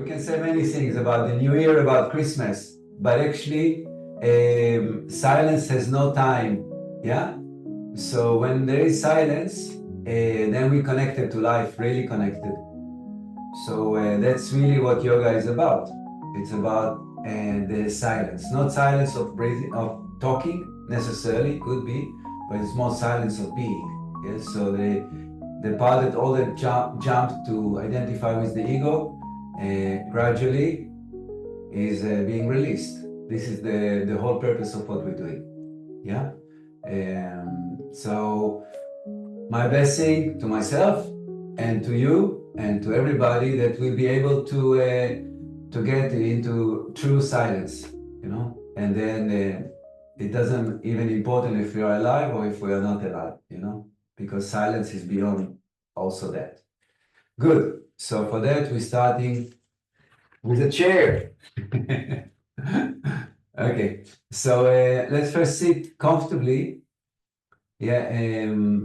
we can say many things about the New Year, about Christmas, but actually, silence has no time. Yeah. So when there is silence, then we connected to life, really connected. So that's really what yoga is about. It's about the silence, not silence of breathing, of talking necessarily, could be, but it's more silence of being. Yes. So the part that all that jumped to identify with the ego gradually is being released. This is the whole purpose of what we're doing. Yeah. So my blessing to myself and to you and to everybody that we'll be able to get into true silence, and then it doesn't even important if we are alive or if we are not alive, because silence is beyond also that. Good. So for that, we're starting with a chair. Okay. So let's first sit comfortably. Yeah.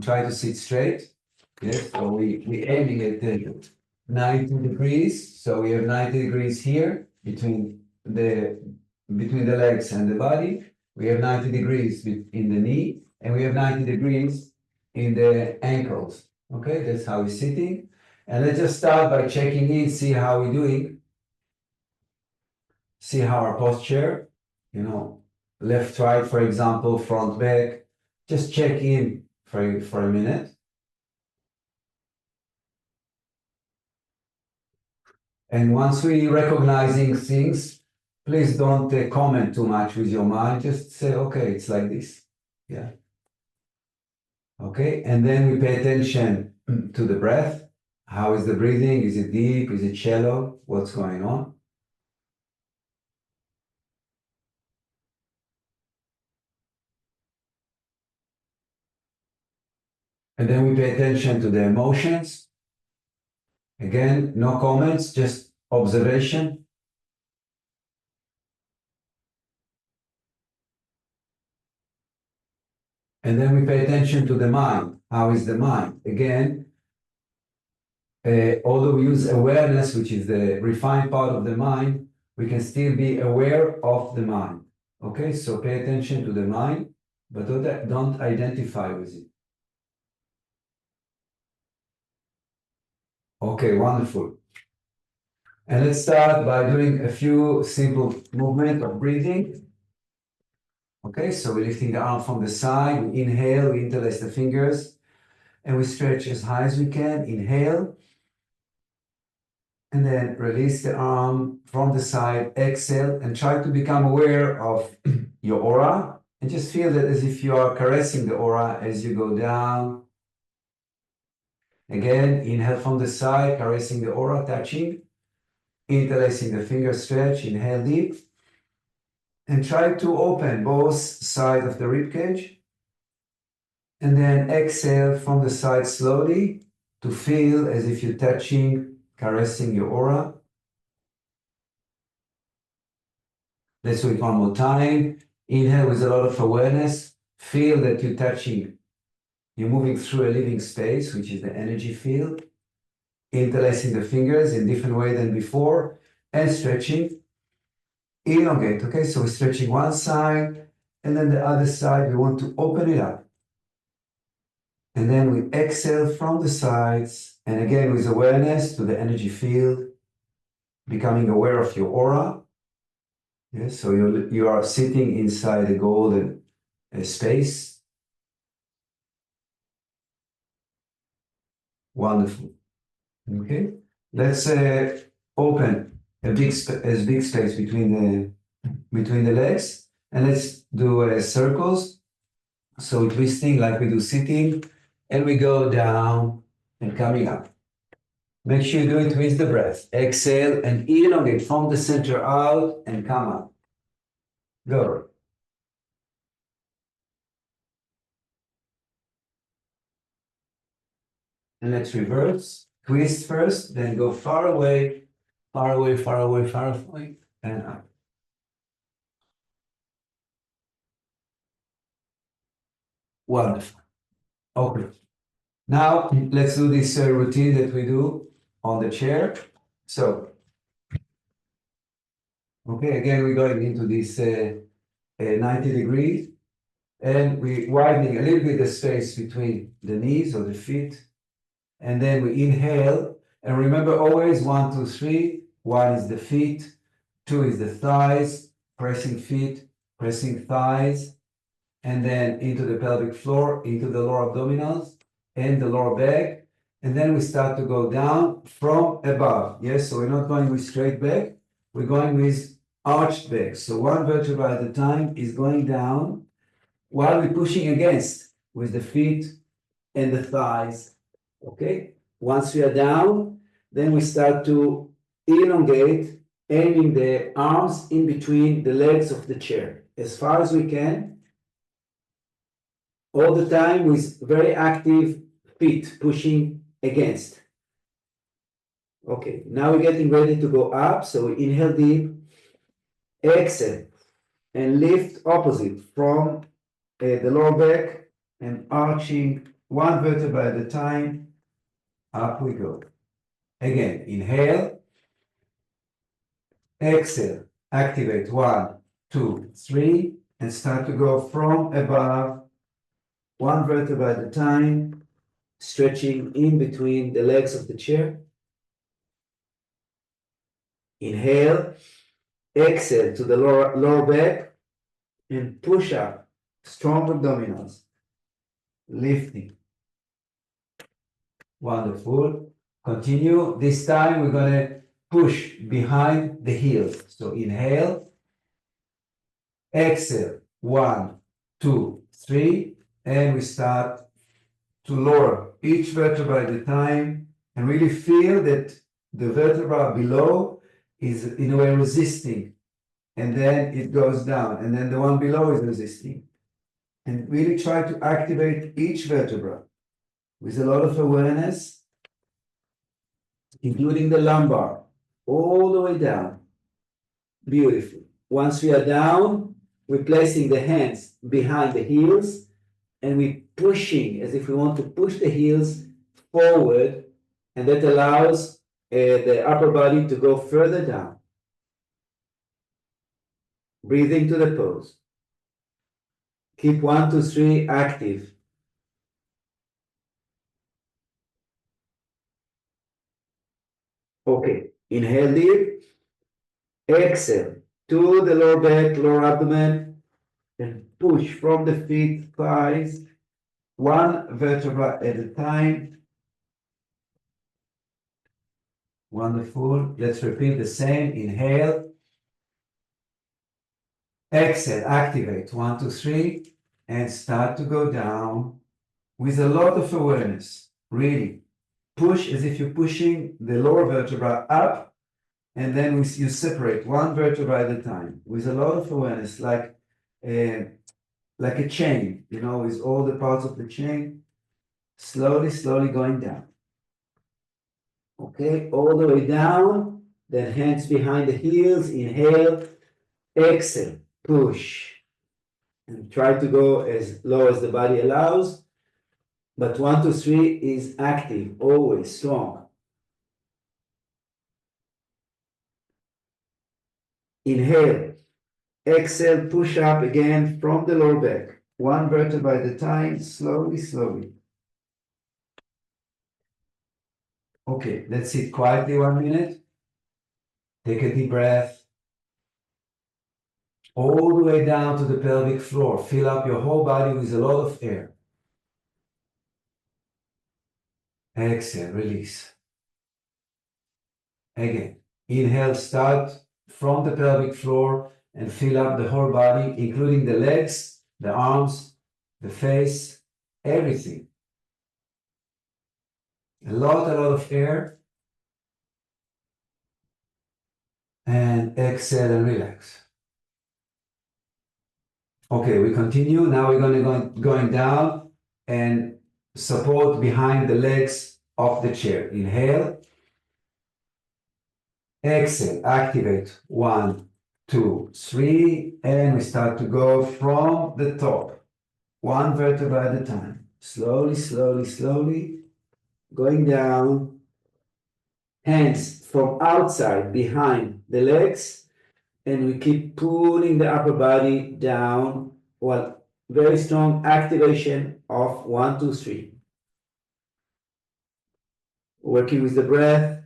Try to sit straight. Yes. So we aiming at 90 degrees. So we have 90 degrees here between the legs and the body. We have 90 degrees in the knee, and we have 90 degrees in the ankles. Okay, that's how we're sitting. And let's just start by checking in, see how we're doing, see how our posture, left, right, for example, front, back. Just check in for a minute. And once we recognizing things, please don't comment too much with your mind. Just say, okay, it's like this. Yeah. Okay. And then we pay attention to the breath. How is the breathing? Is it deep? Is it shallow? What's going on? And then we pay attention to the emotions. Again, no comments, just observation. And then we pay attention to the mind. How is the mind? Again, although we use awareness, which is the refined part of the mind, we can still be aware of the mind. Okay, so pay attention to the mind, but don't identify with it. Okay, wonderful. And let's start by doing a few simple movements of breathing. Okay, so we're lifting the arm from the side. We inhale, we interlace the fingers, and we stretch as high as we can. Inhale. And then release the arm from the side, exhale, and try to become aware of your aura. And just feel that as if you are caressing the aura as you go down. Again, inhale from the side, caressing the aura, touching. Interlacing the fingers, stretch, inhale deep. And try to open both sides of the rib cage. And then exhale from the side slowly to feel as if you're touching, caressing your aura. Let's do it one more time. Inhale with a lot of awareness. Feel that you're touching, you're moving through a living space, which is the energy field. Interlacing the fingers in different way than before and stretching. Elongate, okay? So we're stretching one side and then the other side, we want to open it up. And then we exhale from the sides and again with awareness to the energy field, becoming aware of your aura. Yes, so you are sitting inside a golden space. Wonderful. Okay, let's open a big space between the legs, and let's do circles. So twisting like we do sitting, and we go down and coming up. Make sure you do it with the breath. Exhale and elongate from the center out and come up. Go. And let's reverse. Twist first, then go far away, far away, far away, far away, and up. Wonderful. Okay. Now let's do this routine that we do on the chair. So Okay, again, we're going into this 90 degrees, and we're widening a little bit the space between the knees or the feet. And then we inhale. And remember always 1, 2, 3. 1 is the feet, 2 is the thighs, pressing feet, pressing thighs, and then into the pelvic floor, into the lower abdominals and the lower back. And then we start to go down from above. Yes, so we're not going with straight back, we're going with arched back. So one vertebra at a time is going down while we're pushing against with the feet and the thighs. Okay, once we are down, then we start to elongate, aiming the arms in between the legs of the chair as far as we can, all the time with very active feet pushing against. Okay, now we're getting ready to go up. So we inhale deep, exhale, and lift opposite from the lower back and arching one vertebra at a time. Up we go. Again, inhale, exhale, activate 1, 2, 3, and start to go from above, one vertebra at a time, stretching in between the legs of the chair. Inhale, exhale to the lower back, and push up, strong abdominals, lifting. Wonderful. Continue. This time we're going to push behind the heels. So inhale, exhale, 1, 2, 3, and we start to lower each vertebra at a time and really feel that the vertebra below is in a way resisting, and then it goes down, and then the one below is resisting. And really try to activate each vertebra with a lot of awareness, including the lumbar, all the way down. Beautiful. Once we are down, we're placing the hands behind the heels, and we're pushing as if we want to push the heels forward, and that allows the upper body to go further down. Breathe into the pose. Keep 1, 2, 3 active. Okay, inhale deep, exhale to the lower back, lower abdomen, and push from the feet, thighs, one vertebra at a time. Wonderful. Let's repeat the same. Inhale, exhale, activate 1, 2, 3, and start to go down with a lot of awareness. Really push as if you're pushing the lower vertebra up, and then you separate one vertebra at a time with a lot of awareness, like a chain, with all the parts of the chain, slowly, slowly going down. Okay, all the way down, then hands behind the heels, inhale, exhale, push, and try to go as low as the body allows, but 1, 2, 3 is active, always strong. Inhale, exhale, push up again from the lower back, one vertebra at a time, slowly, slowly. Okay, let's sit quietly 1 minute. Take a deep breath. All the way down to the pelvic floor. Fill up your whole body with a lot of air. Exhale, release. Again, inhale, start from the pelvic floor and fill up the whole body, including the legs, the arms, the face, everything. A lot of air. And exhale and relax. Okay, we continue. Now we're going to going down and support behind the legs of the chair. Inhale. Exhale, activate 1, 2, 3, and we start to go from the top, one vertebra at a time. Slowly, slowly, slowly, going down. Hands from outside behind the legs, And we keep pulling the upper body down while very strong activation of 1, 2, 3. Working with the breath,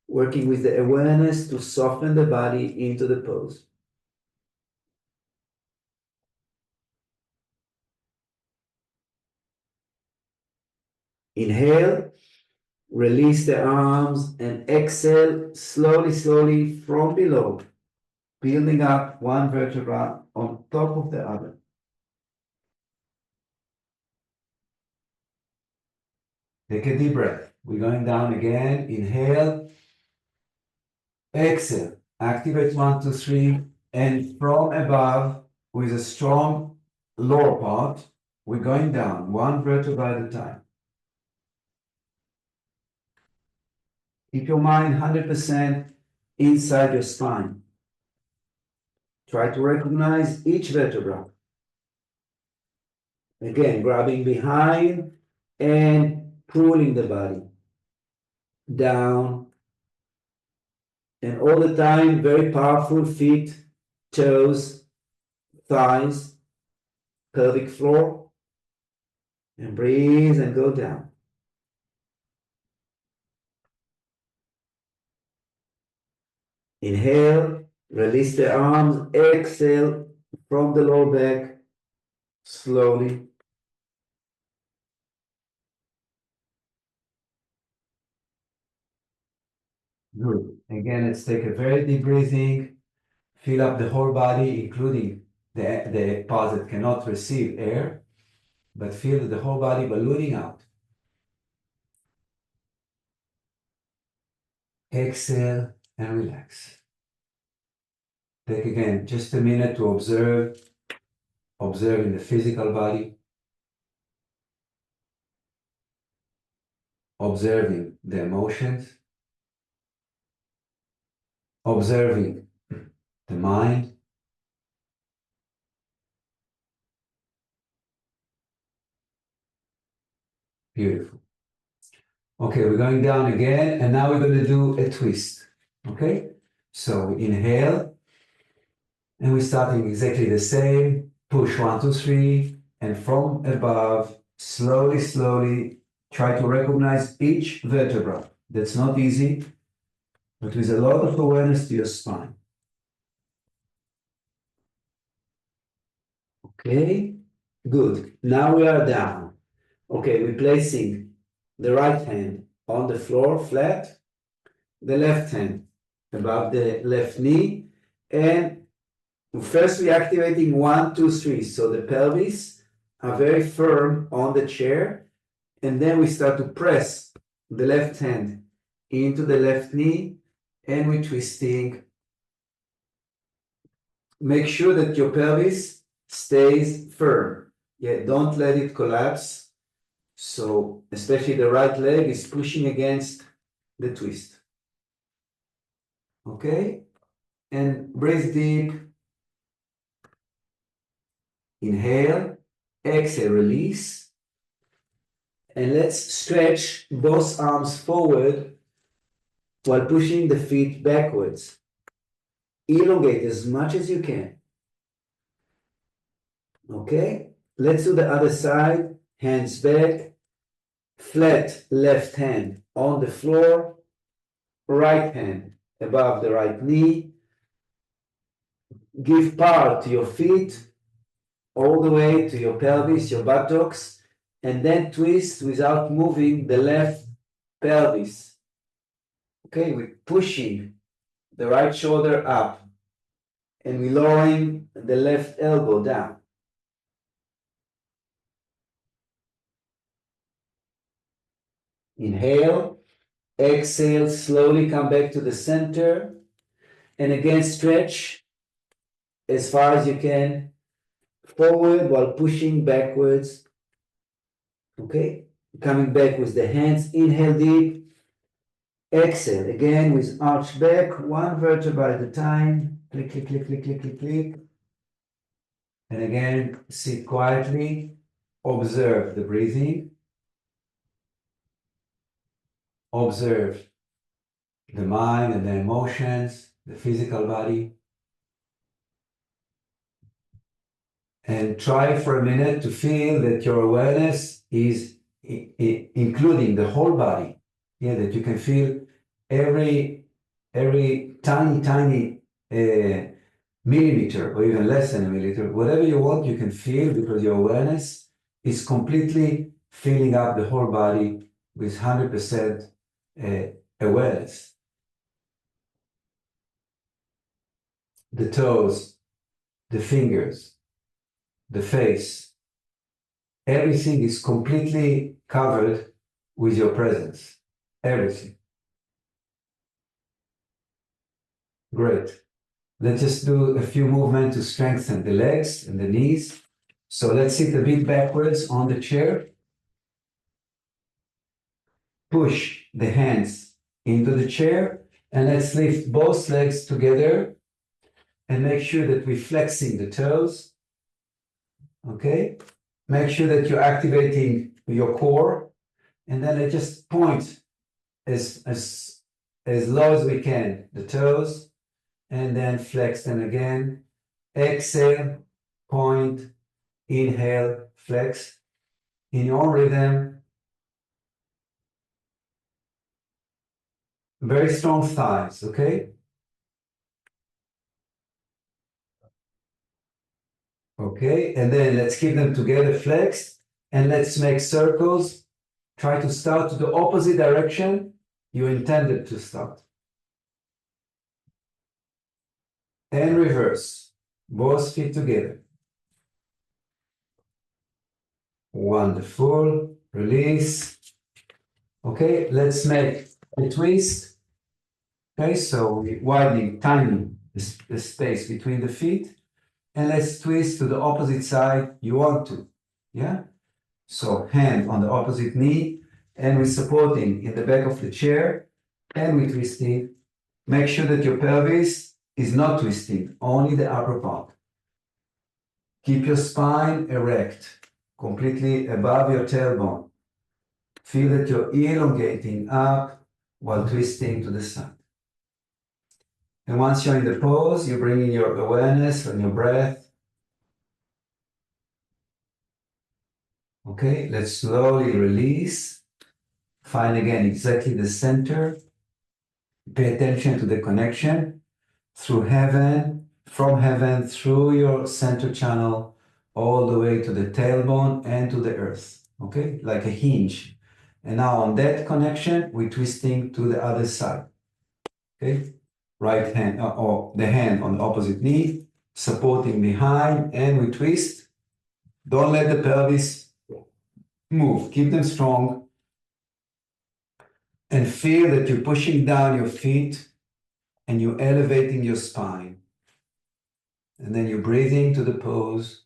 working with the awareness to soften the body into the pose. Inhale, release the arms, and exhale slowly, slowly from below, building up one vertebra on top of the other. Take a deep breath. We're going down again. Inhale, exhale. Activate 1, 2, 3. And from above, with a strong lower part, we're going down one vertebra at a time. Keep your mind 100% inside your spine. Try to recognize each vertebra. Again, grabbing behind and pulling the body down. And all the time, very powerful feet, toes, thighs, pelvic floor. And breathe and go down. Inhale, release the arms, exhale from the lower back, slowly. Good. Again, let's take a very deep breathing. Fill up the whole body, including the parts that cannot receive air, but feel the whole body ballooning out. Exhale and relax. Take again just a minute to observe in the physical body, observing the emotions, observing the mind. Beautiful. Okay, we're going down again, and now we're going to do a twist. Okay, so we inhale, and we're starting exactly the same. Push 1, 2, 3, and from above, slowly, slowly, try to recognize each vertebra. That's not easy, but with a lot of awareness to your spine. Okay, good. Now we are down. Okay, we're placing the right hand on the floor flat, the left hand above the left knee, and first we're activating 1, 2, 3. So the pelvis are very firm on the chair, and then we start to press the left hand into the left knee, and we're twisting. Make sure that your pelvis stays firm. Yeah, don't let it collapse. So especially the right leg is pushing against the twist. Okay? And breathe deep. Inhale, exhale, release. And let's stretch both arms forward while pushing the feet backwards. Elongate as much as you can. Okay? Let's do the other side. Hands back. Flat left hand on the floor. Right hand above the right knee. Give power to your feet all the way to your pelvis, your buttocks, and then twist without moving the left pelvis. Okay, we're pushing the right shoulder up and we're lowering the left elbow down. Inhale, exhale, slowly come back to the center, and again stretch as far as you can forward while pushing backwards. Okay, coming back with the hands, inhale deep, exhale again with arch back, one vertebra at a time. Click, click, click, click, click, click, click. And again, sit quietly, observe the breathing, observe the mind and the emotions, the physical body. And try for a minute to feel that your awareness is including the whole body. Yeah, that you can feel every tiny millimeter or even less than a millimeter, whatever you want, you can feel because your awareness is completely filling up the whole body with 100% awareness. The toes, the fingers, the face, everything is completely covered with your presence. Everything. Great. Let's just do a few movements to strengthen the legs and the knees. So let's sit a bit backwards on the chair. Push the hands into the chair and let's lift both legs together and make sure that we're flexing the toes. Okay? Make sure that you're activating your core and then I just point as low as we can the toes and then flex them again. Exhale, point, inhale, flex in your own rhythm. Very strong thighs, okay? Okay, and then let's keep them together flexed and let's make circles. Try to start to the opposite direction you intended to start. And reverse, both feet together. Wonderful, release. Okay, let's make a twist. Okay, so we're widening, timing the space between the feet. And let's twist to the opposite side you want to. Yeah? So hand on the opposite knee, and we're supporting in the back of the chair, and we're twisting. Make sure that your pelvis is not twisting, only the upper part. Keep your spine erect, completely above your tailbone. Feel that you're elongating up while twisting to the side. And once you're in the pose, you're bringing your awareness on your breath. Okay, let's slowly release. Find again exactly the center. Pay attention to the connection through heaven, from heaven, through your center channel, all the way to the tailbone and to the earth. Okay, like a hinge. And now on that connection, we're twisting to the other side. Okay, right hand or the hand on the opposite knee, supporting behind, and we twist. Don't let the pelvis move. Keep them strong. And feel that you're pushing down your feet and you're elevating your spine. And then you're breathing to the pose.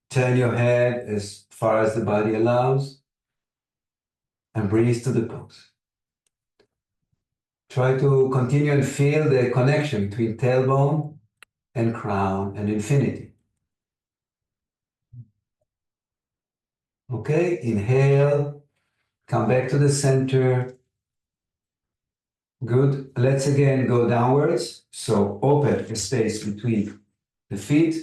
Turn your head as far as the body allows and breathe to the pose. Try to continue and feel the connection between tailbone and crown and infinity. Okay, inhale, come back to the center. Good. Let's again go downwards. So open a space between the feet.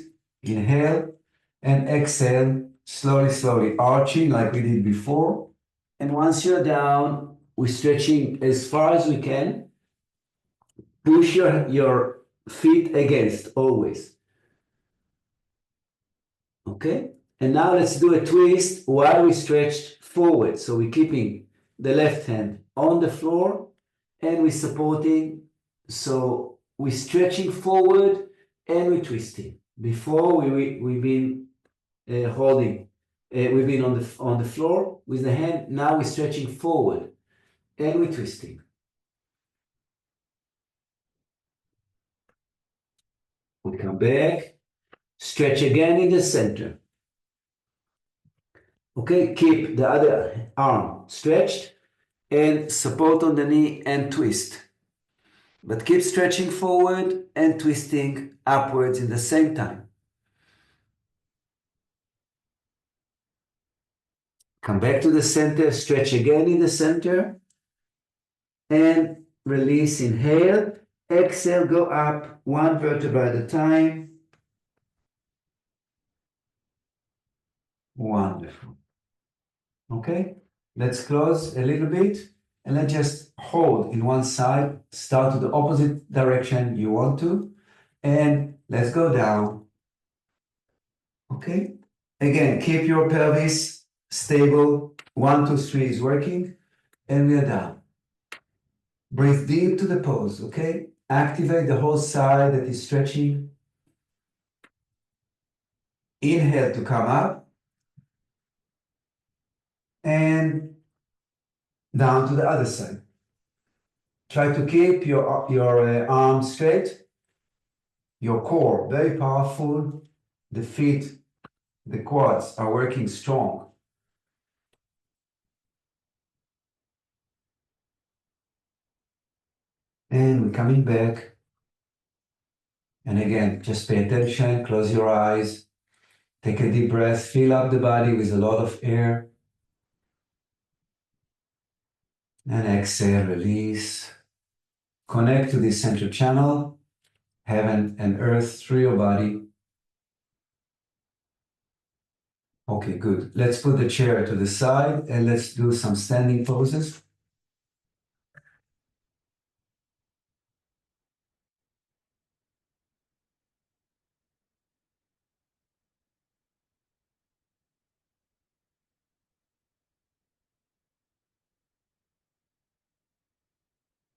Inhale and exhale, slowly, slowly arching like we did before. And once you're down, we're stretching as far as we can. Push your feet against always. Okay? And now let's do a twist while we stretch forward. So we're keeping the left hand on the floor and we're supporting. So we're stretching forward and we're twisting. Before we've been holding, we've been on the floor with the hand. Now we're stretching forward and we're twisting. We come back, stretch again in the center. Okay, keep the other arm stretched and support on the knee and twist. But keep stretching forward and twisting upwards in the same time. Come back to the center, stretch again in the center, and release, inhale, exhale, go up one vertebra at a time. Wonderful. Okay, let's close a little bit and let's just hold in one side, start to the opposite direction you want to, and let's go down. Okay, again, keep your pelvis stable. 1, 2, 3 is working, and we are down. Breathe deep to the pose, okay? Activate the whole side that is stretching. Inhale to come up and down to the other side. Try to keep your arms straight, your core very powerful. The feet, the quads are working strong. And we're coming back. And again, just pay attention, close your eyes, take a deep breath, fill up the body with a lot of air. And exhale, release. Connect to this central channel, heaven and earth through your body. Okay, good. Let's put the chair to the side and let's do some standing poses.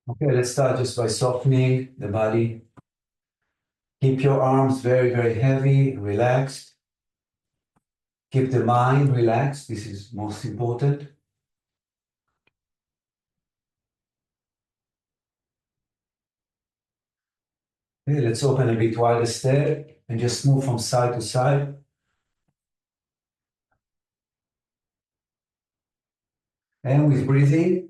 Okay, let's start just by softening the body. Keep your arms very, very heavy, relaxed. Keep the mind relaxed. This is most important. Okay, let's open a bit wider stare and just move from side to side. And with breathing,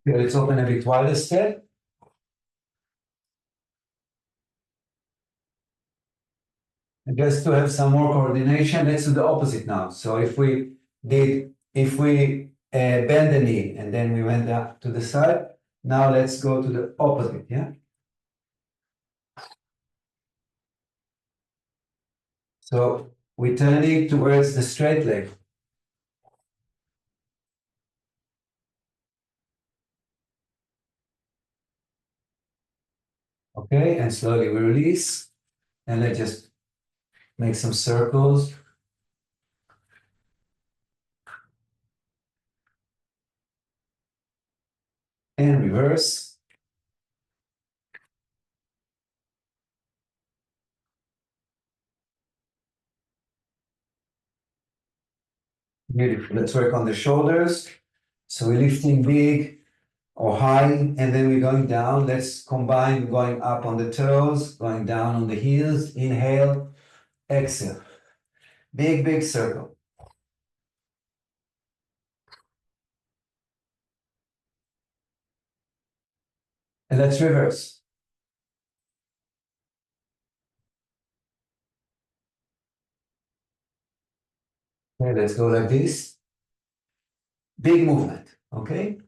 okay, let's open a bit wider stare. And just to have some more coordination, let's do the opposite now. So if we bend the knee and then we went up to the side, now let's go to the opposite, yeah? So we turn it towards the straight leg. Okay, and slowly we release. And let's just make some circles. And reverse. Beautiful. Let's work on the shoulders. So we're lifting big or high, and then we're going down. Let's combine going up on the toes, going down on the heels. Inhale, exhale. Big, big circle. And let's reverse. Okay, let's go like this. Big movement, okay?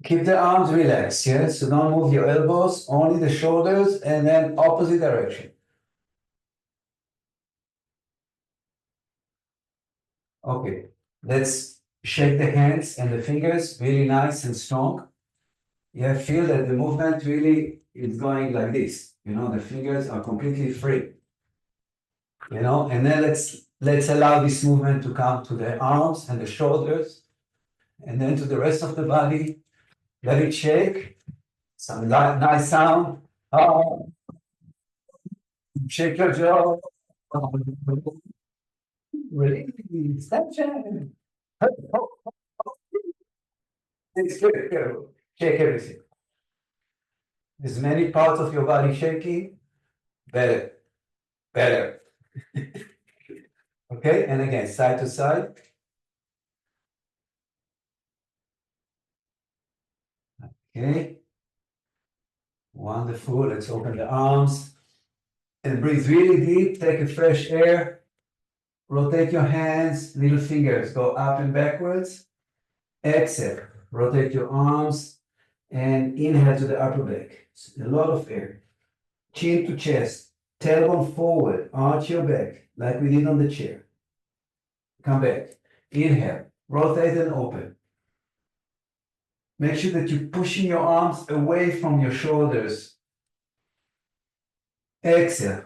Keep the arms relaxed, yeah? So don't move your elbows, only the shoulders, and then opposite direction. Okay, let's shake the hands and the fingers really nice and strong. Yeah, feel that the movement really is going like this. You know, the fingers are completely free. You know, and then let's allow this movement to come to the arms and the shoulders, and then to the rest of the body. Let it shake. Some nice sound. Oh, shake your jaw. Release. Tension. It's good. Shake everything. As many parts of your body shaking, better, better. Okay, and again, side to side. Okay, wonderful. Let's open the arms and breathe really deep. Take a fresh air. Rotate your hands, little fingers go up and backwards. Exhale. Rotate your arms and inhale to the upper back. A lot of air. Chin to chest, tailbone forward, arch your back, like we did on the chair. Come back. Inhale, rotate and open. Make sure that you're pushing your arms away from your shoulders. Exhale.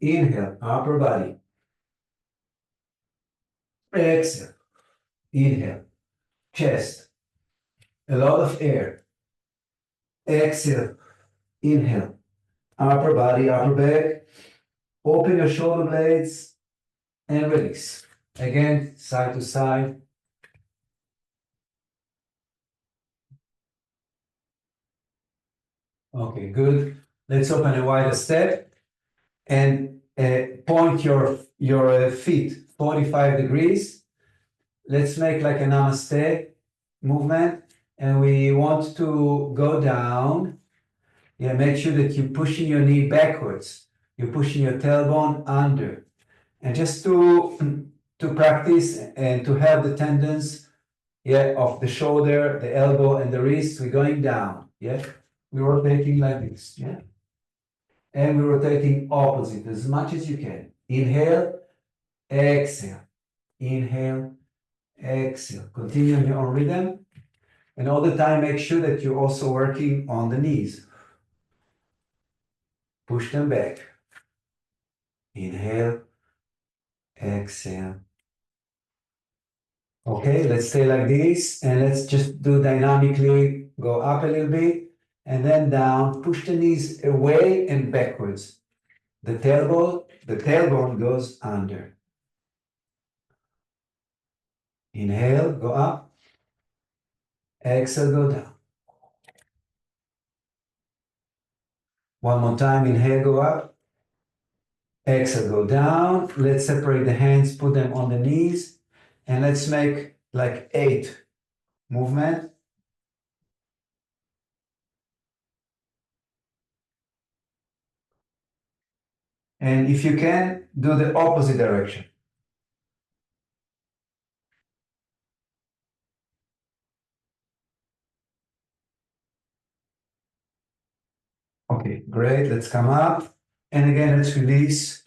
Inhale, upper body. Exhale. Inhale, chest. A lot of air. Exhale. Inhale, upper body, upper back. Open your shoulder blades and release. Again, side to side. Okay, good. Let's open a wider step and point your feet 45 degrees. Let's make like a namaste movement, and we want to go down. Yeah, make sure that you're pushing your knee backwards. You're pushing your tailbone under. And just to practice and to have the tendons, yeah, of the shoulder, the elbow, and the wrist, we're going down. Yeah, we're rotating like this. Yeah, and we're rotating opposite as much as you can. Inhale, exhale, inhale, exhale. Continue in your own rhythm. And all the time, make sure that you're also working on the knees. Push them back. Inhale, exhale. Okay, let's stay like this, and let's just do dynamically, go up a little bit, and then down, push the knees away and backwards. The tailbone goes under. Inhale, go up. Exhale, go down. One more time, inhale, go up. Exhale, go down. Let's separate the hands, put them on the knees, and let's make like 8 movement. And if you can, do the opposite direction. Okay, great. Let's come up. And again, let's release.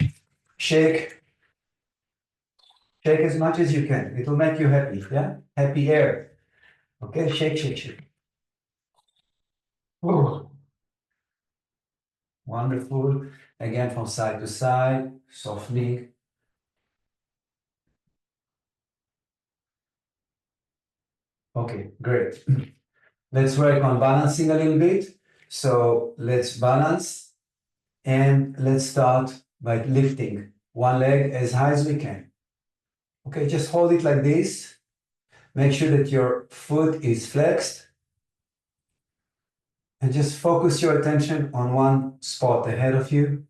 Shake. Shake as much as you can. It will make you happy. Yeah? Happy air. Okay, shake, shake, shake. Oh, wonderful. Again, from side to side, softening. Okay, great. Let's work on balancing a little bit. So let's balance and let's start by lifting one leg as high as we can. Okay, just hold it like this. Make sure that your foot is flexed and just focus your attention on one spot ahead of you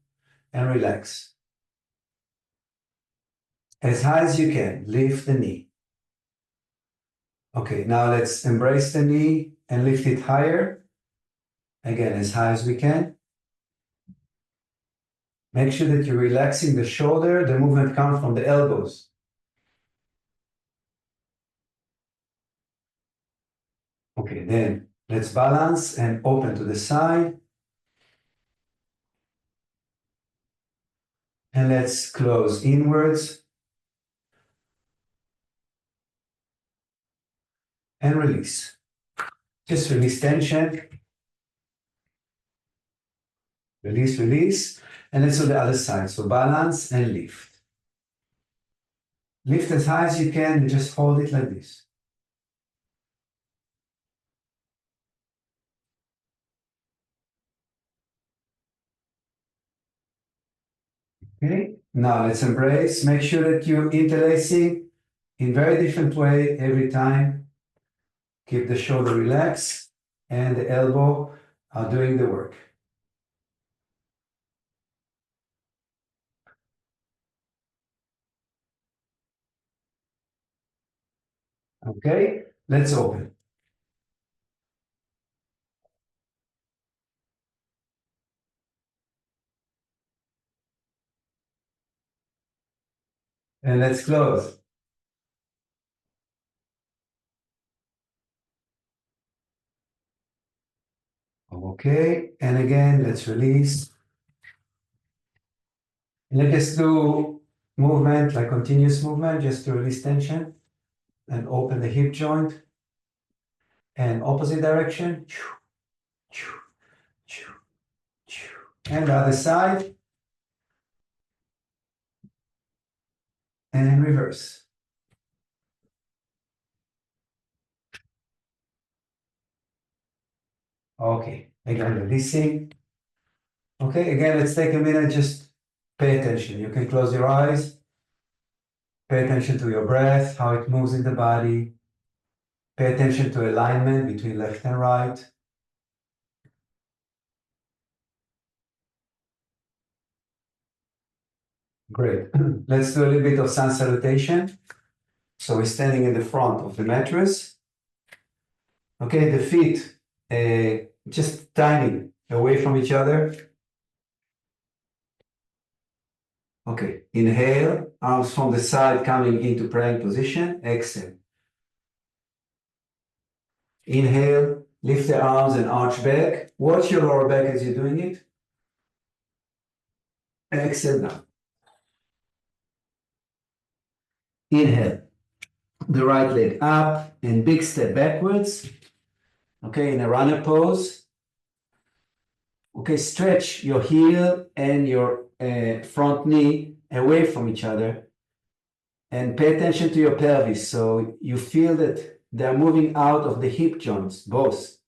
and relax. As high as you can, lift the knee. Okay, now let's embrace the knee and lift it higher. Again, as high as we can. Make sure that you're relaxing the shoulder. The movement comes from the elbows. Okay, then let's balance and open to the side. And let's close inwards. And release. Just release tension. Release, release. And let's do the other side. So balance and lift. Lift as high as you can and just hold it like this. Okay, now let's embrace. Make sure that you're interlacing in very different way every time. Keep the shoulder relaxed and the elbow are doing the work. Okay, let's open. And let's close. Okay, and again, let's release. Let's just do movement, like continuous movement, just to release tension and open the hip joint. And opposite direction. And the other side. And reverse. Okay, again, releasing. Okay, again, let's take a minute, just pay attention. You can close your eyes. Pay attention to your breath, how it moves in the body. Pay attention to alignment between left and right. Great. Let's do a little bit of sun salutation. So we're standing in the front of the mattress. Okay, the feet just tiny away from each other. Okay, inhale, arms from the side coming into praying position. Exhale. Inhale, lift the arms and arch back. Watch your lower back as you're doing it. Exhale down. Inhale, the right leg up and big step backwards. Okay, in a runner pose. Okay, stretch your heel and your front knee away from each other and pay attention to your pelvis so you feel that they're moving out of the hip joints, both.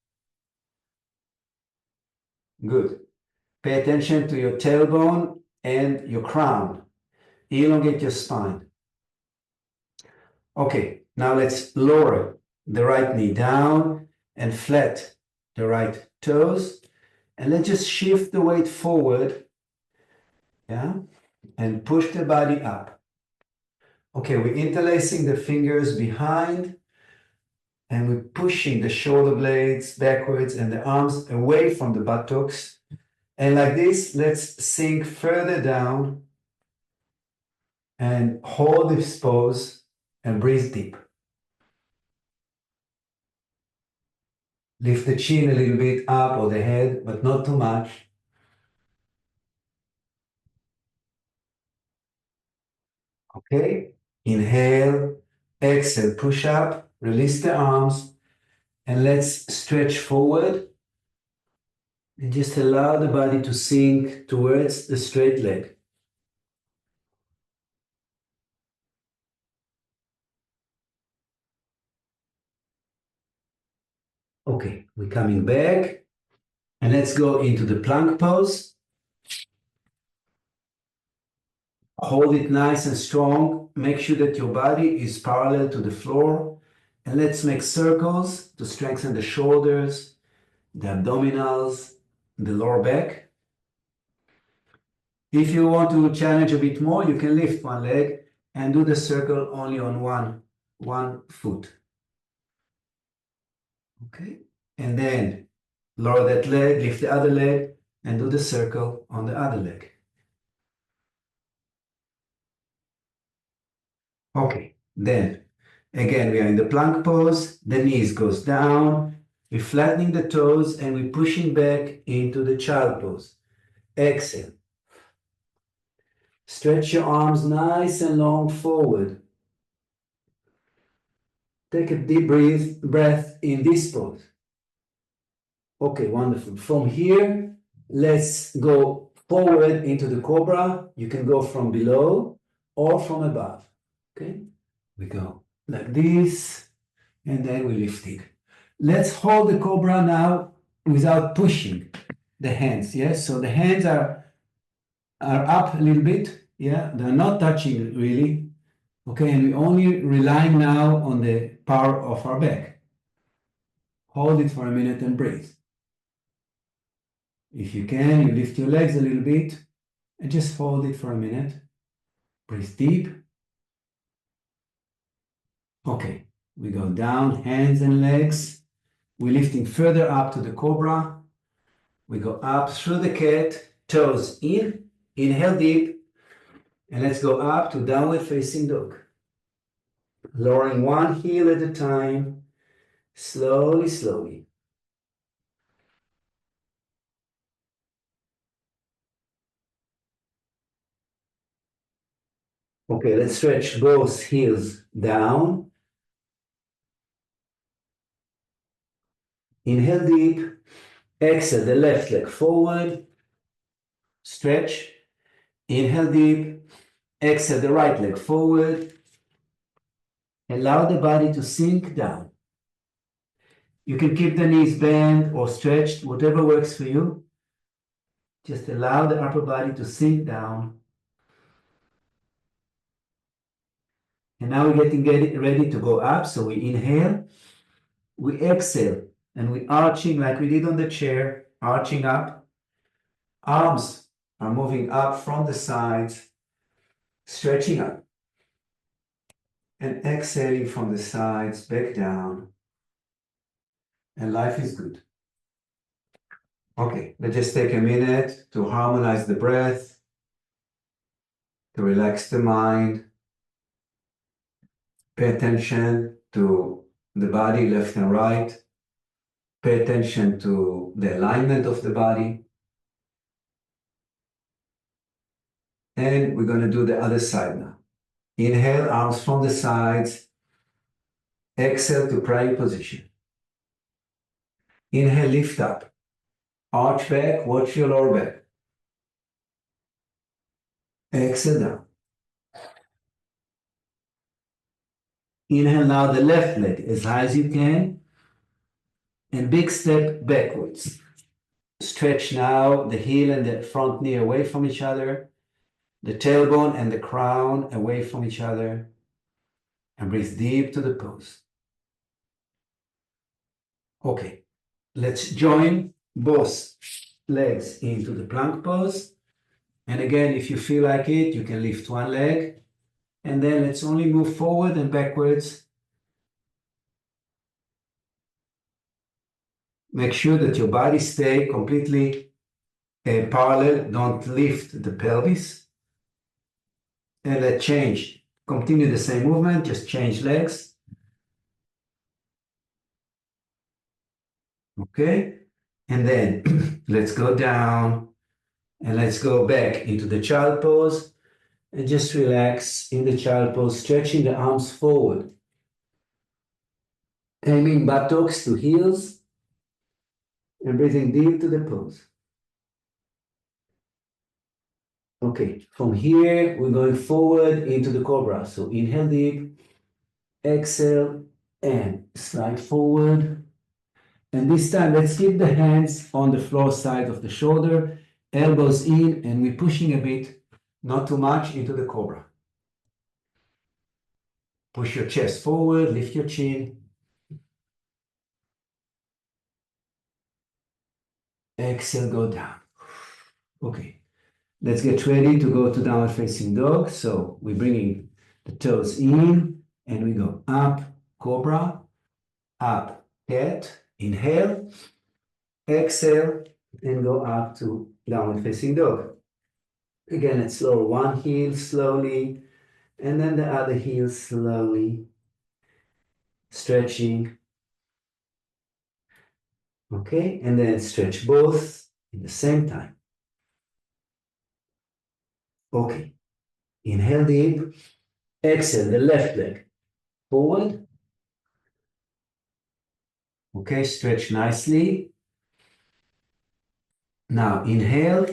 Good. Pay attention to your tailbone and your crown. Elongate your spine. Okay, now let's lower the right knee down and flat the right toes. And let's just shift the weight forward, yeah, and push the body up. Okay, we're interlacing the fingers behind and we're pushing the shoulder blades backwards and the arms away from the buttocks. And like this, let's sink further down and hold this pose and breathe deep. Lift the chin a little bit up or the head, but not too much. Okay, inhale, exhale, push up, release the arms, and let's stretch forward and just allow the body to sink towards the straight leg. Okay, we're coming back and let's go into the plank pose. Hold it nice and strong. Make sure that your body is parallel to the floor. And let's make circles to strengthen the shoulders, the abdominals, the lower back. If you want to challenge a bit more, you can lift one leg and do the circle only on one foot. Okay, and then lower that leg, lift the other leg, and do the circle on the other leg. Okay, then again, we are in the plank pose. The knees goes down. We're flattening the toes and we're pushing back into the child pose. Exhale. Stretch your arms nice and long forward. Take a deep breath in this pose. Okay, wonderful. From here, let's go forward into the cobra. You can go from below or from above. Okay, we go like this, and then we lift it. Let's hold the cobra now without pushing the hands. Yes, so the hands are up a little bit. Yeah, they're not touching really. Okay, and we're only relying now on the power of our back. Hold it for a minute and breathe. If you can, you lift your legs a little bit and just hold it for a minute. Breathe deep. Okay, we go down, hands and legs. We're lifting further up to the cobra. We go up through the cat, toes in, inhale deep, and let's go up to downward facing dog. Lowering one heel at a time, slowly, slowly. Okay, let's stretch both heels down. Inhale deep. Exhale the left leg forward. Stretch. Inhale deep. Exhale the right leg forward. Allow the body to sink down. You can keep the knees bent or stretched, whatever works for you. Just allow the upper body to sink down. And now we're getting ready to go up. So we inhale, we exhale, and we arching like we did on the chair, arching up. Arms are moving up from the sides, stretching up. And exhaling from the sides, back down. And life is good. Okay, let's just take a minute to harmonize the breath, to relax the mind. Pay attention to the body, left and right. Pay attention to the alignment of the body. And we're going to do the other side now. Inhale, arms from the sides. Exhale to praying position. Inhale, lift up. Arch back, watch your lower back. Exhale down. Inhale now the left leg as high as you can. And big step backwards. Stretch now the heel and the front knee away from each other. The tailbone and the crown away from each other. And breathe deep to the pose. Okay, let's join both legs into the plank pose. And again, if you feel like it, you can lift one leg. And then let's only move forward and backwards. Make sure that your body stay completely parallel. Don't lift the pelvis. And let's change. Continue the same movement, just change legs. Okay? And then let's go down and let's go back into the child pose and just relax in the child pose, stretching the arms forward. Aiming buttocks to heels and breathing deep to the pose. Okay, from here, we're going forward into the cobra. So inhale deep, exhale, and slide forward. And this time, let's keep the hands on the floor side of the shoulder, elbows in, and we're pushing a bit, not too much, into the cobra. Push your chest forward, lift your chin. Exhale, go down. Okay, let's get ready to go to downward facing dog. So we're bringing the toes in, and we go up, cobra, up, cat, inhale, exhale, and go up to downward facing dog. Again, let's lower one heel slowly, and then the other heel slowly, stretching. Okay, and then stretch both at the same time. Okay, inhale deep, exhale the left leg forward. Okay, stretch nicely. Now inhale,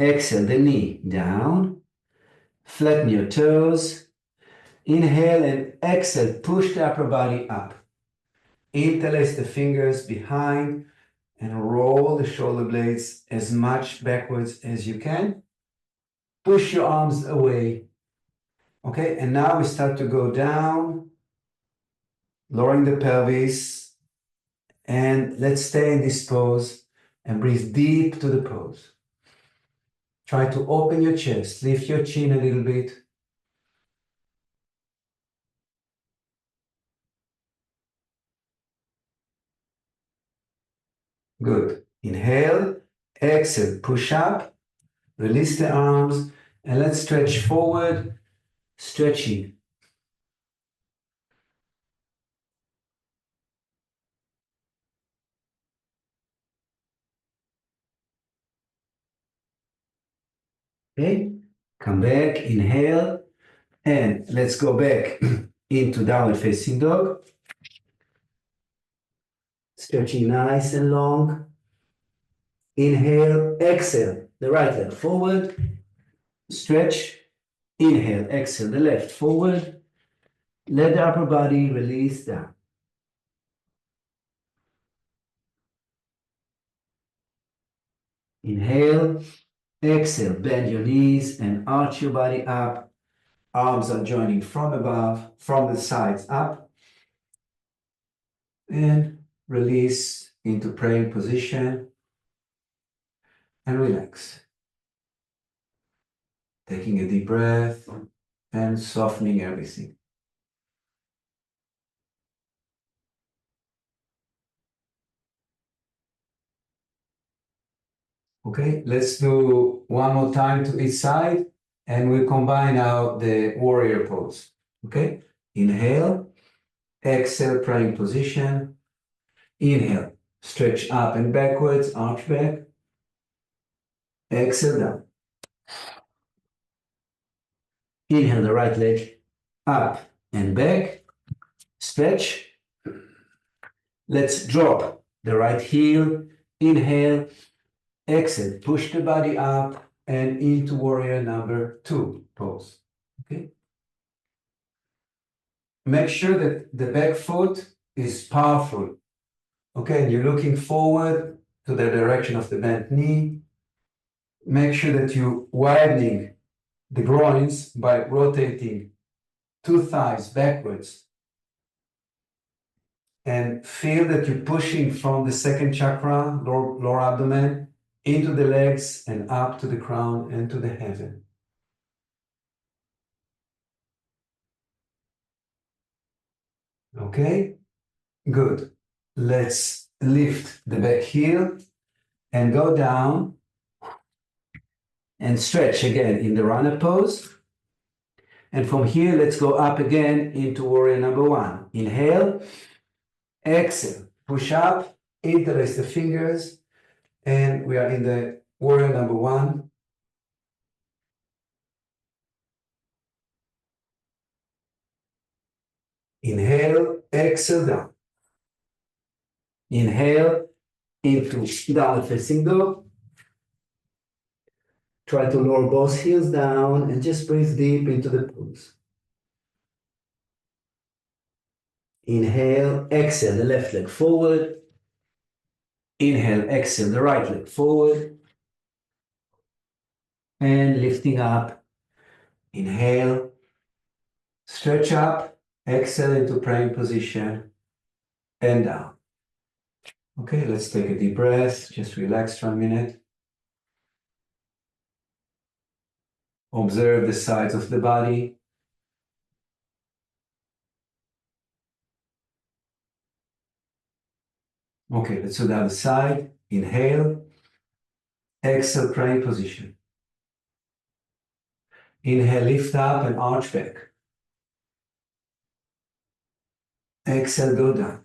exhale the knee down, flatten your toes. Inhale and exhale, push the upper body up. Interlace the fingers behind and roll the shoulder blades as much backwards as you can. Push your arms away. Okay, and now we start to go down, lowering the pelvis. And let's stay in this pose and breathe deep to the pose. Try to open your chest, lift your chin a little bit. Good. Inhale, exhale, push up, release the arms, and let's stretch forward, stretching. Okay, come back, inhale, And let's go back into downward facing dog. Stretching nice and long. Inhale, exhale, the right leg forward. Stretch. Inhale, exhale, the left forward. Let the upper body release down. Inhale, exhale, bend your knees and arch your body up. Arms are joining from above, from the sides up. And release into praying position and relax. Taking a deep breath and softening everything. Okay, let's do one more time to each side and we'll combine now the warrior pose. Okay, inhale, exhale, praying position. Inhale, stretch up and backwards, arch back. Exhale down. Inhale the right leg up and back. Stretch. Let's drop the right heel. Inhale, exhale, push the body up and into warrior number 2 pose. Okay. Make sure that the back foot is powerful. Okay, and you're looking forward to the direction of the bent knee. Make sure that you're widening the groins by rotating 2 thighs backwards. And feel that you're pushing from the second chakra, lower abdomen, into the legs and up to the crown and to the heaven. Okay, good. Let's lift the back heel and go down and stretch again in the runner pose. And from here, let's go up again into warrior number 1. Inhale, exhale, push up, interlace the fingers, and we are in the warrior number 1. Inhale, exhale down. Inhale into downward facing dog. Try to lower both heels down and just breathe deep into the pose. Inhale, exhale the left leg forward. Inhale, exhale the right leg forward. And lifting up. Inhale, stretch up, exhale into praying position and down. Okay, let's take a deep breath. Just relax for a minute. Observe the sides of the body. Okay, let's do the other side. Inhale, exhale, praying position. Inhale, lift up and arch back. Exhale, go down.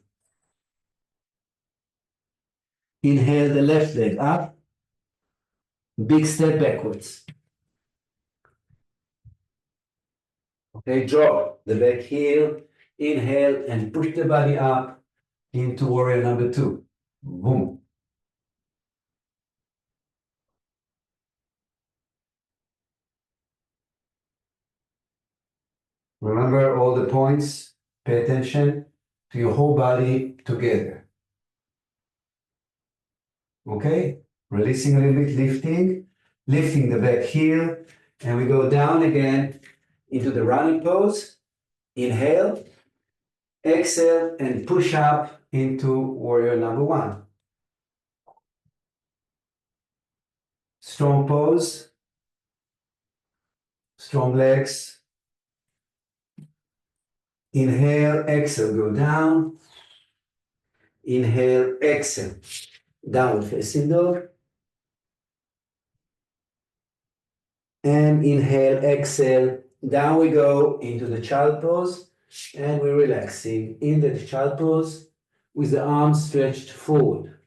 Inhale the left leg up. Big step backwards. Okay, drop the back heel. Inhale and push the body up into warrior number 2. Boom. Remember all the points. Pay attention to your whole body together. Okay, releasing a little bit, lifting the back heel, and we go down again into the running pose. Inhale, exhale, and push up into warrior number 1. Strong pose, strong legs. Inhale, exhale, go down. Inhale, exhale, downward facing dog. And inhale, exhale, down we go into the child pose. And we're relaxing in the child pose with the arms stretched forward.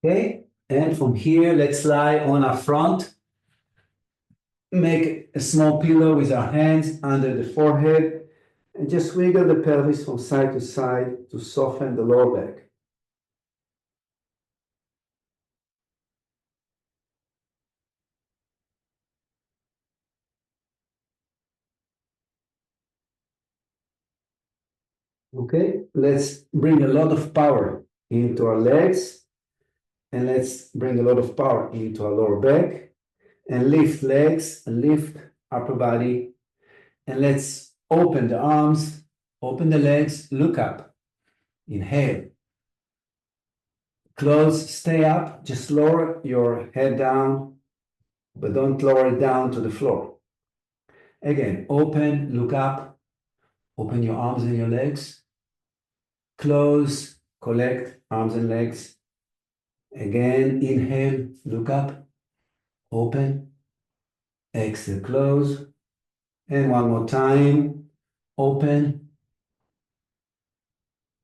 Okay, and from here, let's lie on our front. Make a small pillow with our hands under the forehead and just wiggle the pelvis from side to side to soften the lower back. Okay, let's bring a lot of power into our legs and let's bring a lot of power into our lower back and lift legs and lift upper body and let's open the arms, open the legs, look up. Inhale. Close, stay up, just lower your head down, but don't lower it down to the floor. Again, open, look up, open your arms and your legs. Close, collect, arms and legs. Again, inhale, look up, open, exhale, close. And one more time, open,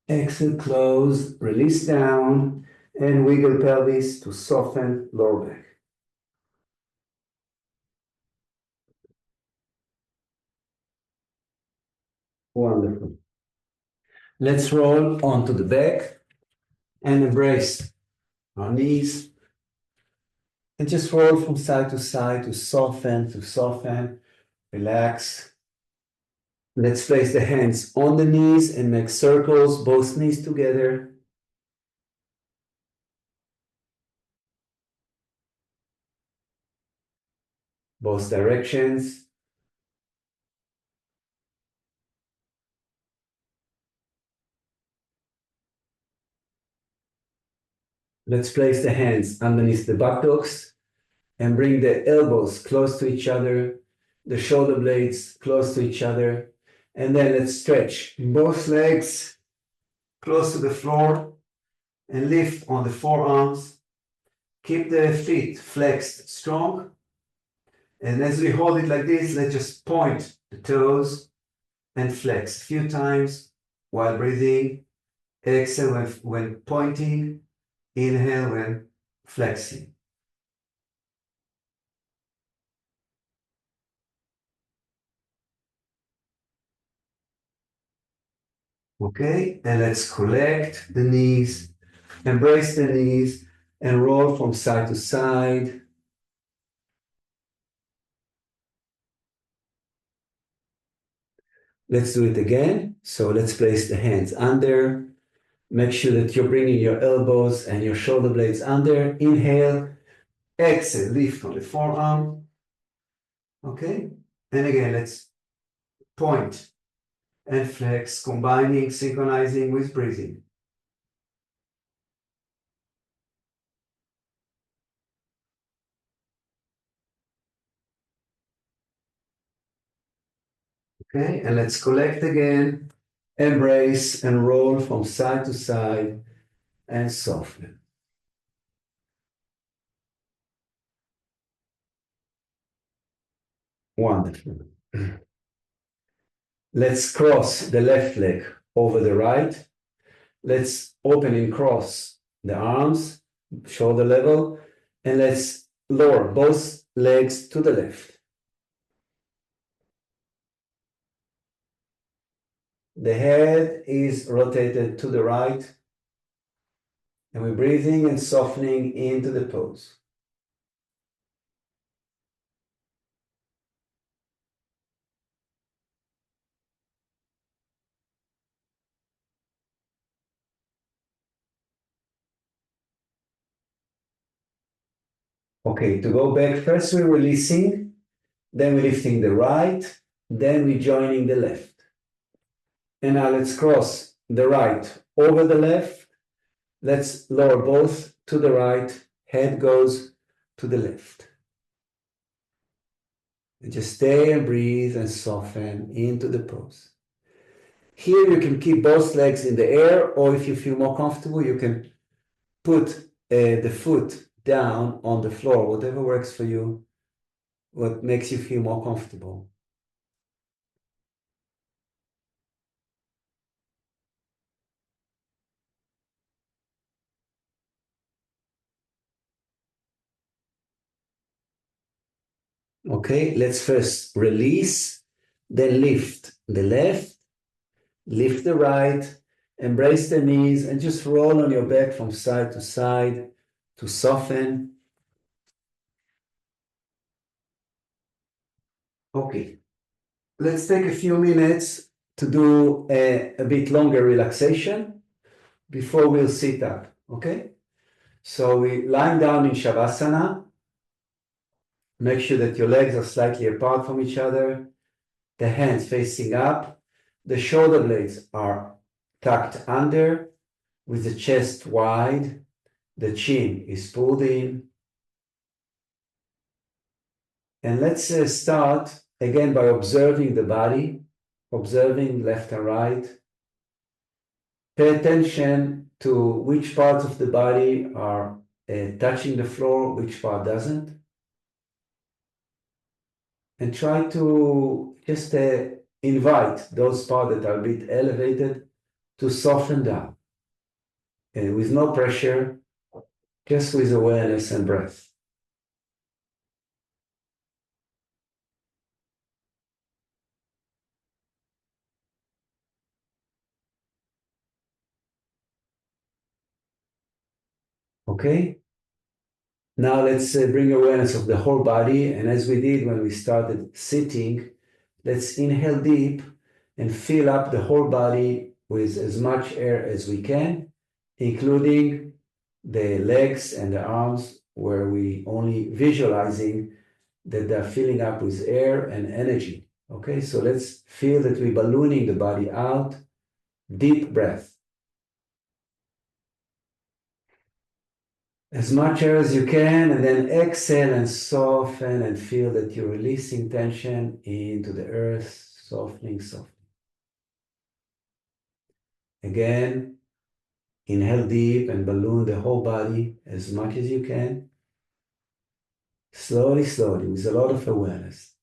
exhale, close, release down, and wiggle pelvis to soften lower back. Wonderful. Let's roll onto the back and embrace our knees and just roll from side to soften, relax. Let's place the hands on the knees and make circles, both knees together. Both directions. Let's place the hands underneath the buttocks and bring the elbows close to each other, the shoulder blades close to each other. And then let's stretch both legs close to the floor and lift on the forearms. Keep the feet flexed strong. And as we hold it like this, let's just point the toes and flex a few times while breathing. Exhale when pointing. Inhale when flexing. Okay, and let's collect the knees, embrace the knees, and roll from side to side. Let's do it again. So let's place the hands under. Make sure that you're bringing your elbows and your shoulder blades under. Inhale, exhale, lift on the forearm. Okay, and again, let's point and flex, combining, synchronizing with breathing. Okay, and let's collect again, embrace and roll from side to side and soften. Wonderful. Let's cross the left leg over the right. Let's open and cross the arms, shoulder level, and let's lower both legs to the left. The head is rotated to the right, and we're breathing and softening into the pose. Okay, to go back, first we're releasing, then we're lifting the right, then we're joining the left. And now let's cross the right over the left. Let's lower both to the right, head goes to the left. And just stay and breathe and soften into the pose. Here you can keep both legs in the air, or if you feel more comfortable, you can put the foot down on the floor, whatever works for you, what makes you feel more comfortable. Okay, let's first release, then lift the left, lift the right, embrace the knees, and just roll on your back from side to soften. Okay, let's take a few minutes to do a bit longer relaxation before we'll sit up. Okay, so we lying down in Shavasana. Make sure that your legs are slightly apart from each other, the hands facing up, the shoulder blades are tucked under with the chest wide, the chin is pulled in. And let's start again by observing the body, observing left and right. Pay attention to which parts of the body are touching the floor, which part doesn't. And try to just invite those parts that are a bit elevated to soften down. And with no pressure, just with awareness and breath. Okay? Now let's bring awareness of the whole body. And as we did when we started sitting, let's inhale deep and fill up the whole body with as much air as we can, including the legs and the arms, where we only visualizing that they're filling up with air and energy. Okay, so let's feel that we're ballooning the body out. Deep breath. As much air as you can, and then exhale and soften and feel that you're releasing tension into the earth, softening, softening. Again, inhale deep and balloon the whole body as much as you can. Slowly, slowly, with a lot of awareness.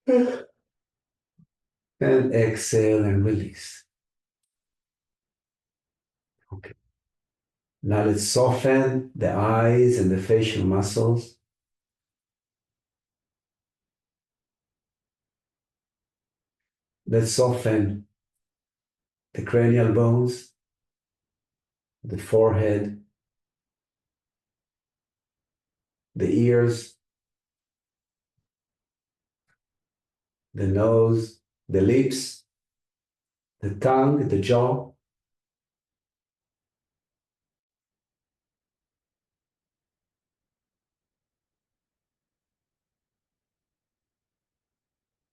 And exhale and release. Okay. Now let's soften the eyes and the facial muscles. Let's soften the cranial bones, the forehead, the ears, the nose, the lips, the tongue, the jaw.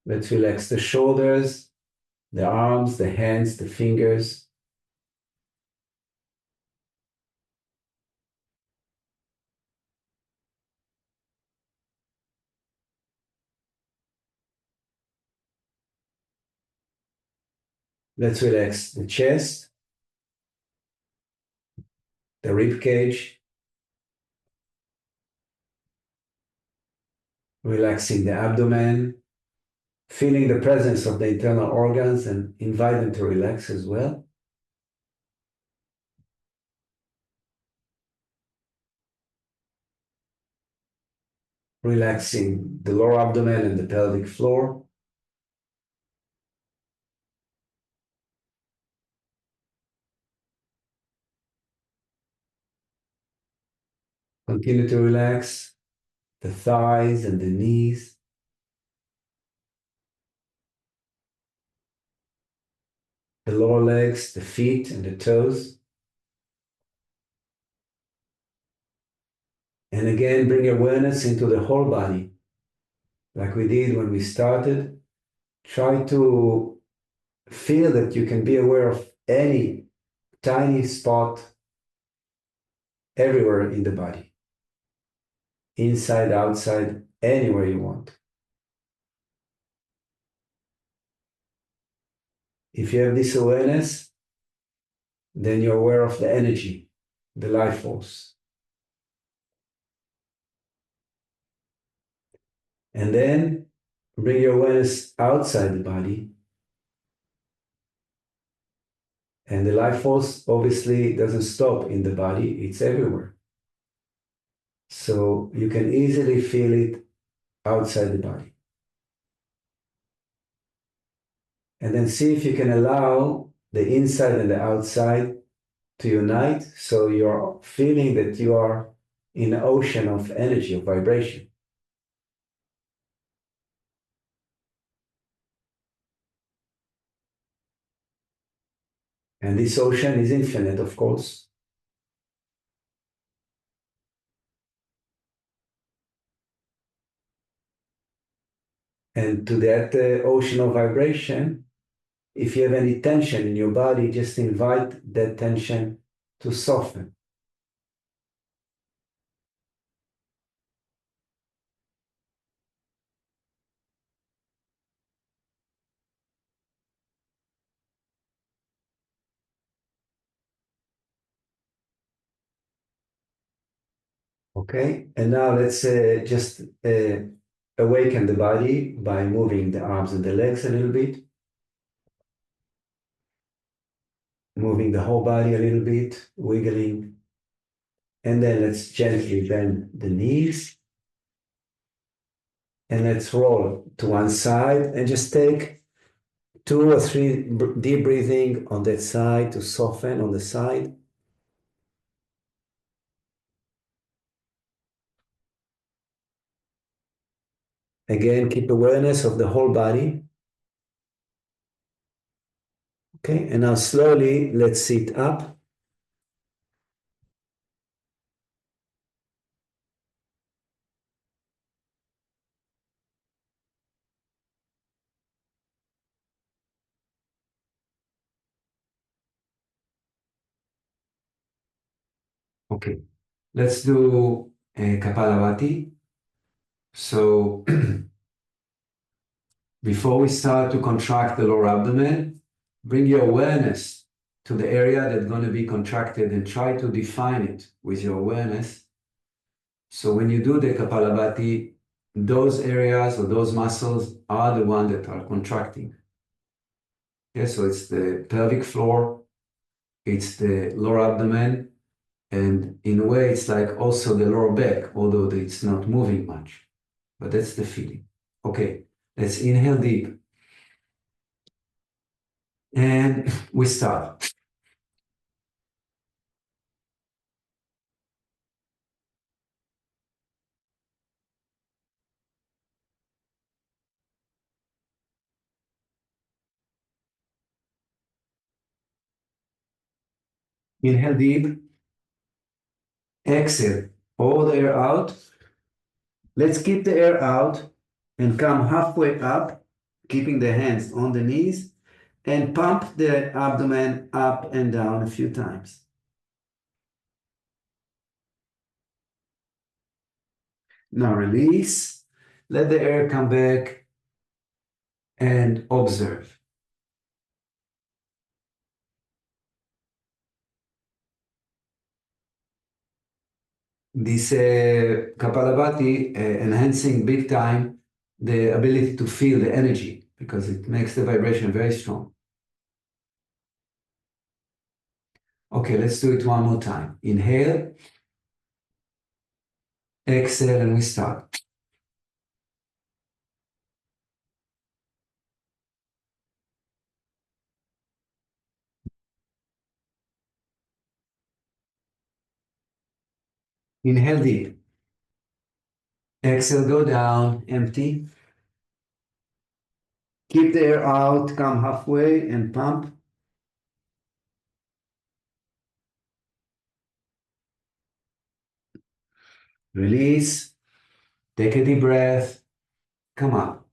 Let's relax the shoulders, the arms, the hands, the fingers. Let's relax the chest, the rib cage, relaxing the abdomen, feeling the presence of the internal organs and invite them to relax as well. Relaxing the lower abdomen and the pelvic floor. Continue to relax the thighs and the knees. The lower legs, the feet and the toes. And again, bring awareness into the whole body. Like we did when we started, try to feel that you can be aware of any tiny spot everywhere in the body. Inside, outside, anywhere you want. If you have this awareness, then you're aware of the energy, the life force. And then bring your awareness outside the body. And the life force obviously doesn't stop in the body, it's everywhere. So you can easily feel it outside the body. And then see if you can allow the inside and the outside to unite. So you're feeling that you are in an ocean of energy, of vibration. And this ocean is infinite, of course. And to that ocean of vibration, if you have any tension in your body, just invite that tension to soften. Okay, and now let's just awaken the body by moving the arms and the legs a little bit, moving the whole body a little bit, wiggling. And then let's gently bend the knees and let's roll to one side and just take 2 or 3 deep breathing on that side to soften on the side. Again, keep awareness of the whole body. Okay, and now slowly let's sit up. Okay, let's do Kapalabhati. So before we start to contract the lower abdomen, bring your awareness to the area that's going to be contracted and try to define it with your awareness. So when you do the Kapalabhati, those areas or those muscles are the ones that are contracting. Yeah, so it's the pelvic floor, it's the lower abdomen, and in a way, it's like also the lower back, although it's not moving much. But that's the feeling. Okay, let's inhale deep. And we start. Inhale deep. Exhale. All the air out. Let's keep the air out and come halfway up, keeping the hands on the knees, and pump the abdomen up and down a few times. Now release. Let the air come back and observe. This Kapalabhati enhancing big time the ability to feel the energy because it makes the vibration very strong. Okay, let's do it one more time. Inhale, exhale, and we start. Inhale deep. Exhale, go down, empty. Keep the air out, come halfway and pump. Release. Take a deep breath. Come up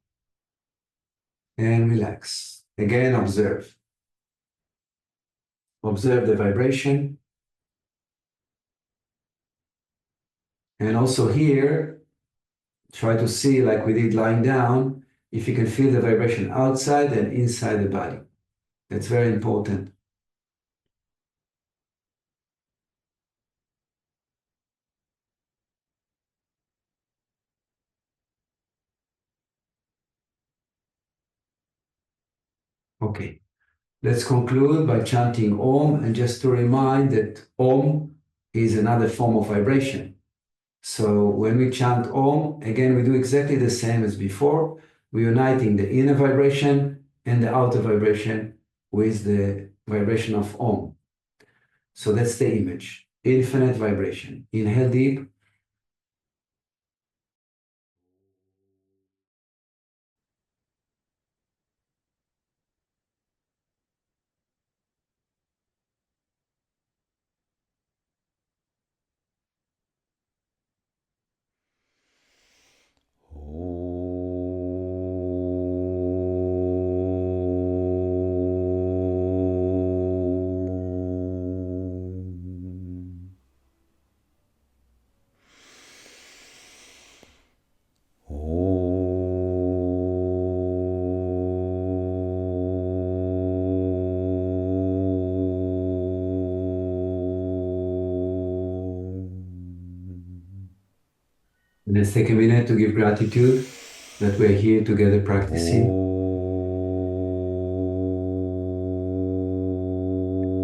and relax. Again, observe. Observe the vibration. And also here, try to see, like we did lying down, if you can feel the vibration outside and inside the body. That's very important. Okay. Let's conclude by chanting Om, and just to remind that Om is another form of vibration. So when we chant Om, again, we do exactly the same as before. We're uniting the inner vibration and the outer vibration with the vibration of Om. So that's the image, infinite vibration. Inhale deep. And let's take a minute to give gratitude that we're here together practicing.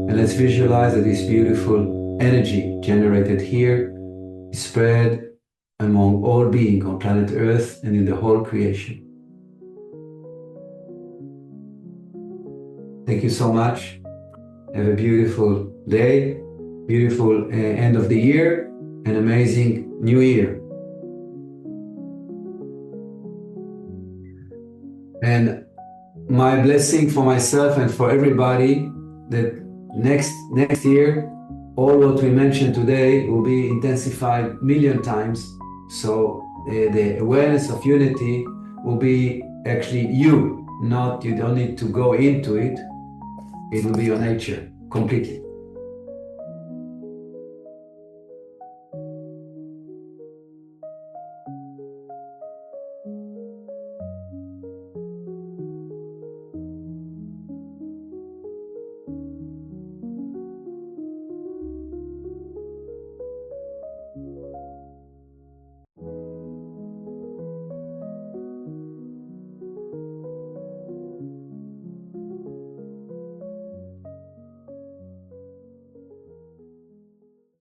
And let's visualize that this beautiful energy generated here is spread among all beings on planet Earth and in the whole creation. Thank you so much. Have a beautiful day, beautiful end of the year, an amazing new year. And my blessing for myself and for everybody that next year, all what we mentioned today will be intensified million times. So the awareness of unity will be actually you, not you don't need to go into it. It will be your nature completely.